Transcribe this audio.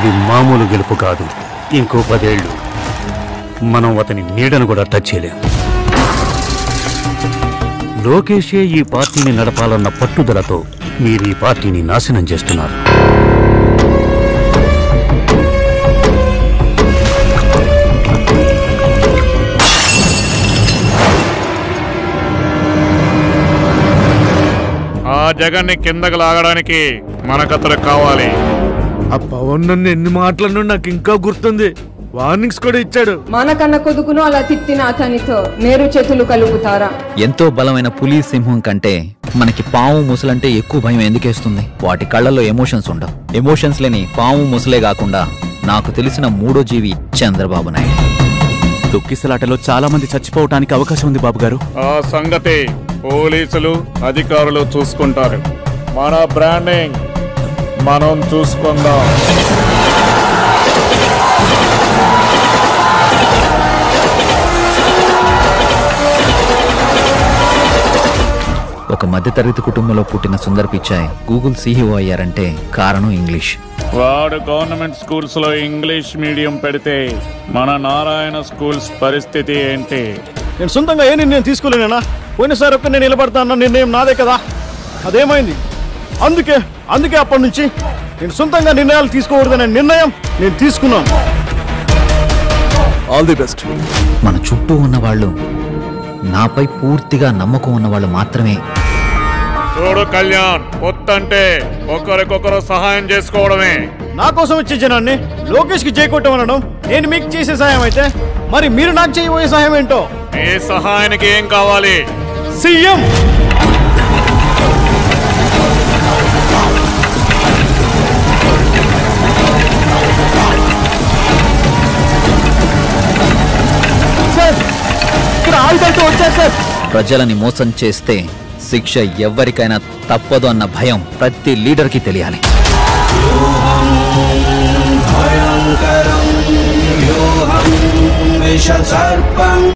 ఇది మామూలు గెలుపు కాదు. ఇంకో 10 ఏళ్ళు మనం అతని నీడను కూడా టచ్ చేయలేం. లోకేషే ఈ పార్టీని నడపాలన్న పట్టుదలతో మీరు ఈ పార్టీని నాశనం చేస్తున్నారు. ఆ జగన్ని కిందకు లాగడానికి మనకతడు కావాలి. ఆ పవన్ నన్ను ఎన్ని మాటలను నాకు ఇంకా గుర్తుంది. వార్నింగ్స్ కూడా ఇచ్చాడు. మనకన్న కొదుకును అలా తిట్టిన అతనితో నేరు చేతులు కలుగుతారా? ఎంతో బలమైన పులి సింహం కంటే మనకి పాము ముసలంటే ఎక్కువ భయం ఎందుకేస్తుంది? వాటి కళ్ళల్లో ఎమోషన్స్ ఉండవు. ఎమోషన్స్ లేని పాము ముసలే కాకుండా నాకు తెలిసిన 3వ జీవి చంద్రబాబు నాయుడు. తొక్కిసలాటలో చాలా మంది చచ్చిపోవటానికి అవకాశం ఉంది బాబు గారు. ఆ సంగతి పోలీసులు అధికారులు చూసుకుంటారు. మన బ్రాండింగ్ మనం చూసుకుందాం. ఒక మధ్యతరగతి కుటుంబంలో పుట్టిన సుందర్ పిచాయ్ గూగుల్ CEO అయ్యారంటే కారణం ఇంగ్లీష్. వాడు గవర్నమెంట్ స్కూల్స్ లో ఇంగ్లీష్ మీడియం పెడితే మన నారాయణ స్కూల్స్ పరిస్థితి ఏంటి? నేను సొంతంగా ఏ నిర్ణయం తీసుకోలేనా? పోయినసారి ఒక్క నేను నిలబడతా అన్న నిర్ణయం నాదే కదా, అదేమైంది? అందుకే అప్పటి నుంచి నేను సొంతంగా నిర్ణయాలు తీసుకోకూడదనే నిర్ణయం నేను తీసుకున్నాను. All the best. మన చుట్టూ ఉన్న వాళ్ళు నాపై పూర్తిగా నమ్మకం ఉన్న వాళ్ళు మాత్రమే. చూడు కళ్యాణ్, పొత్తంటే ఒకరికొకరు సహాయం చేసుకోవడమే. నా కోసం వచ్చే జనాన్ని లోకేష్ కి చేయకొట్టమనడం నేను మీకు చేసే సహాయం అయితే, మరి మీరు నాకు చేయబోయే సహాయం ఏంటో? ఈ సహాయానికి ఏం కావాలి? సీఎం. ప్రజలని మోసం చేస్తే శిక్ష ఎవ్వరికైనా తప్పదు అన్న భయం ప్రతి లీడర్కి తెలియాలి.